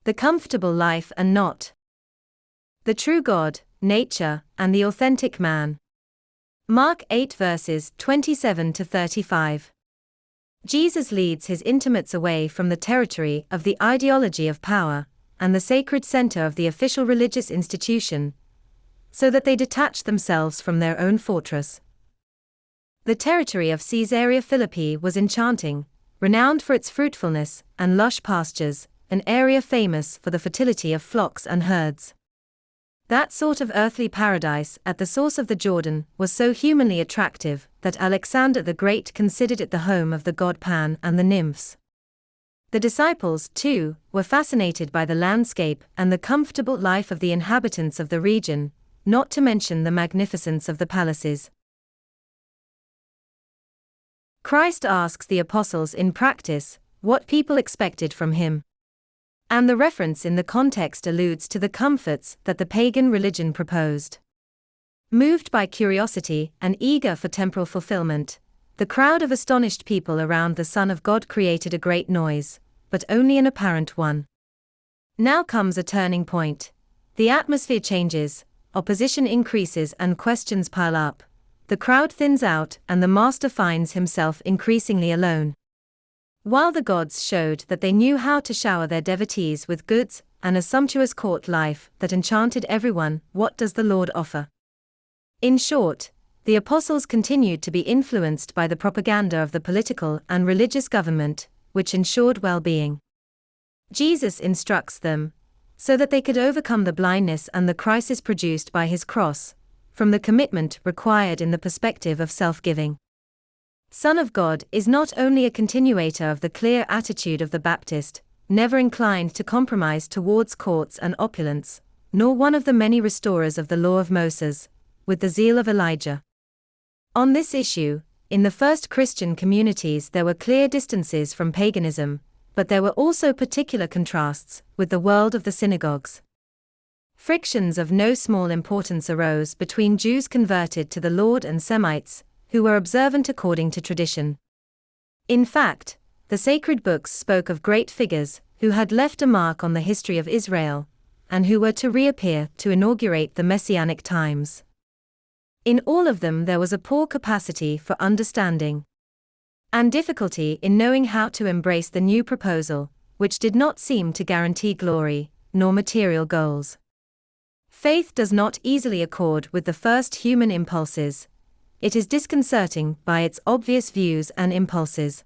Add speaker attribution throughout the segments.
Speaker 1: The comfortable life and not the true God, nature, and the authentic man. Mark 8 verses 27 to 35. Jesus leads his intimates away from the territory of the ideology of power and the sacred center of the official religious institution, so that they detach themselves from their own fortress. The territory of Caesarea Philippi was enchanting, renowned for its fruitfulness and lush pastures, an area famous for the fertility of flocks and herds. That sort of earthly paradise at the source of the Jordan was so humanly attractive that Alexander the Great considered it the home of the god Pan and the nymphs. The disciples, too, were fascinated by the landscape and the comfortable life of the inhabitants of the region, not to mention the magnificence of the palaces. Christ asks the apostles in practice what people expected from him. And the reference in the context alludes to the comforts that the pagan religion proposed. Moved by curiosity and eager for temporal fulfillment, the crowd of astonished people around the Son of God created a great noise, but only an apparent one. Now comes a turning point. The atmosphere changes, opposition increases and questions pile up. The crowd thins out and the Master finds himself increasingly alone. While the gods showed that they knew how to shower their devotees with goods and a sumptuous court life that enchanted everyone, what does the Lord offer? In short, the apostles continued to be influenced by the propaganda of the political and religious government, which ensured well-being. Jesus instructs them, so that they could overcome the blindness and the crisis produced by his cross, from the commitment required in the perspective of self-giving. Son of God is not only a continuator of the clear attitude of the Baptist, never inclined to compromise towards courts and opulence, nor one of the many restorers of the law of Moses, with the zeal of Elijah. On this issue, in the first Christian communities there were clear distances from paganism, but there were also particular contrasts with the world of the synagogues. Frictions of no small importance arose between Jews converted to the Lord and Semites, who were observant according to tradition. In fact, the sacred books spoke of great figures who had left a mark on the history of Israel, and who were to reappear to inaugurate the Messianic times. In all of them there was a poor capacity for understanding and difficulty in knowing how to embrace the new proposal, which did not seem to guarantee glory, nor material goals. Faith does not easily accord with the first human impulses. It is disconcerting by its obvious views and impulses.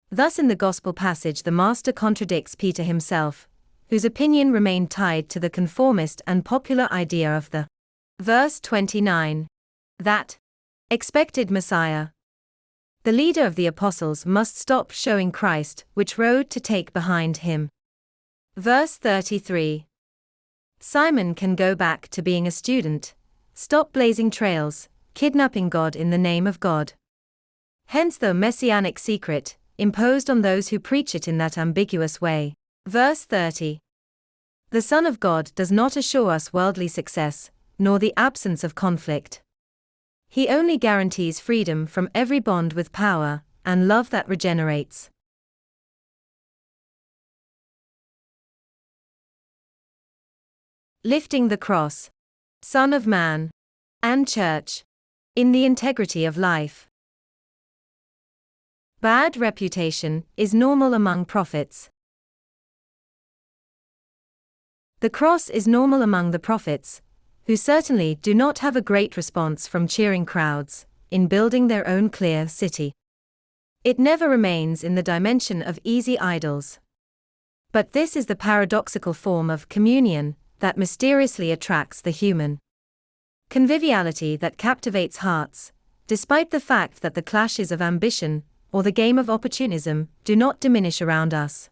Speaker 1: Thus in the Gospel passage the Master contradicts Peter himself, whose opinion remained tied to the conformist and popular idea of the verse 29, that expected Messiah. The leader of the apostles must stop showing Christ which road to take behind him. Verse 33. Simon can go back to being a student, stop blazing trails, kidnapping God in the name of God. Hence the messianic secret, imposed on those who preach it in that ambiguous way. Verse 30. The Son of God does not assure us worldly success, nor the absence of conflict. He only guarantees freedom from every bond with power, and love that regenerates. Lifting the cross. Son of Man. And Church. In the integrity of life. Bad reputation is normal among prophets. The cross is normal among the prophets, who certainly do not have a great response from cheering crowds, in building their own clear city. It never remains in the dimension of easy idols. But this is the paradoxical form of communion that mysteriously attracts the human conviviality that captivates hearts, despite the fact that the clashes of ambition, or the game of opportunism, do not diminish around us.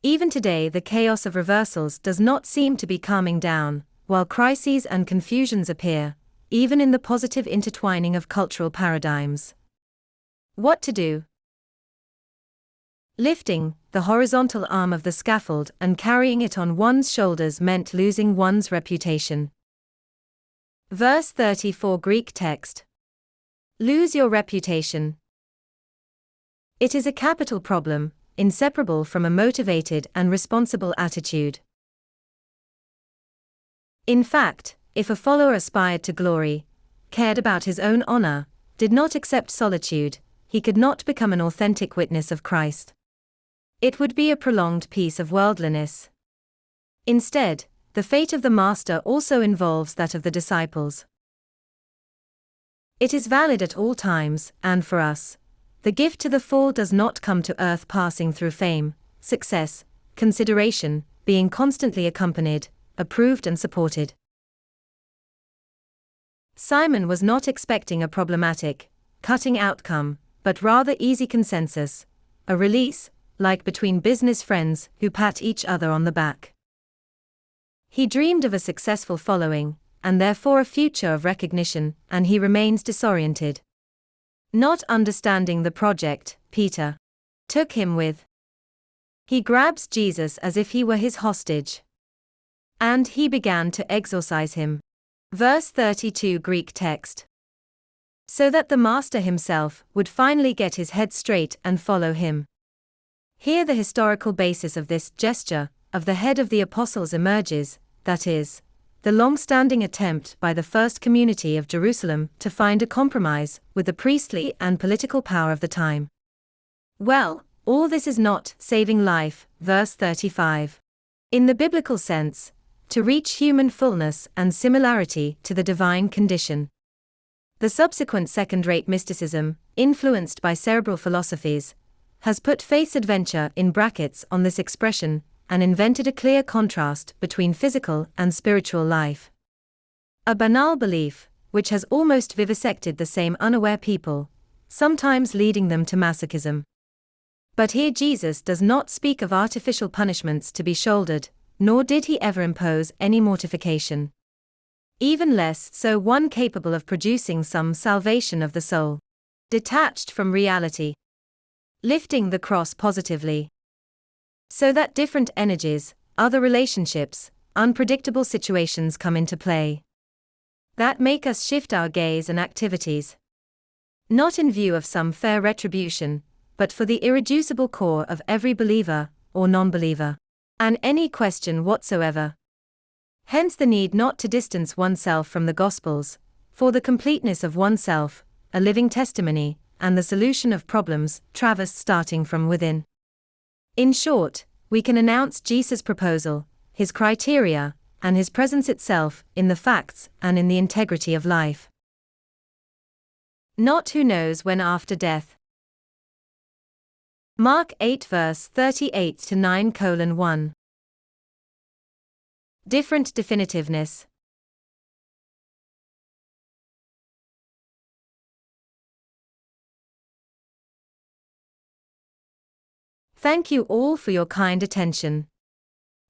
Speaker 1: Even today the chaos of reversals does not seem to be calming down, while crises and confusions appear, even in the positive intertwining of cultural paradigms. What to do? Lifting the horizontal arm of the scaffold and carrying it on one's shoulders meant losing one's reputation. Verse 34 Greek text. Lose your reputation. It is a capital problem, inseparable from a motivated and responsible attitude. In fact, if a follower aspired to glory, cared about his own honor, did not accept solitude, he could not become an authentic witness of Christ. It would be a prolonged piece of worldliness. Instead, the fate of the Master also involves that of the disciples. It is valid at all times, and for us. The gift to the full does not come to earth passing through fame, success, consideration, being constantly accompanied, approved and supported. Simon was not expecting a problematic, cutting outcome, but rather easy consensus, a release, like between business friends who pat each other on the back. He dreamed of a successful following, and therefore a future of recognition, and he remains disoriented. Not understanding the project, Peter took him with. He grabs Jesus as if he were his hostage. And he began to exorcise him. Verse 32 Greek text. So that the Master himself would finally get his head straight and follow him. Here the historical basis of this gesture, of the head of the apostles emerges, that is, the long-standing attempt by the first community of Jerusalem to find a compromise with the priestly and political power of the time. Well, all this is not saving life, verse 35. In the biblical sense, to reach human fullness and similarity to the divine condition. The subsequent second-rate mysticism, influenced by cerebral philosophies, has put faith's adventure in brackets on this expression, and invented a clear contrast between physical and spiritual life. A banal belief, which has almost vivisected the same unaware people, sometimes leading them to masochism. But here Jesus does not speak of artificial punishments to be shouldered, nor did he ever impose any mortification. Even less so one capable of producing some salvation of the soul. Detached from reality. Lifting the cross positively. So that different energies, other relationships, unpredictable situations come into play. That make us shift our gaze and activities. Not in view of some fair retribution, but for the irreducible core of every believer, or non-believer. And any question whatsoever. Hence the need not to distance oneself from the Gospels, for the completeness of oneself, a living testimony, and the solution of problems, traversed starting from within. In short, we can announce Jesus' proposal, his criteria, and his presence itself, in the facts and in the integrity of life. Not who knows when after death. Mark 8 verse 38 to 9:1. Different definitiveness. Thank you all for your kind attention.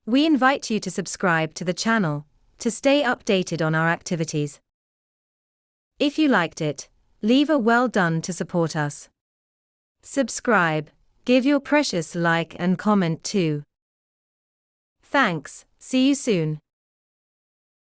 Speaker 1: We invite you to subscribe to the channel, to stay updated on our activities. If you liked it, leave a well done to support us. Subscribe, give your precious like and comment too. Thanks, see you soon.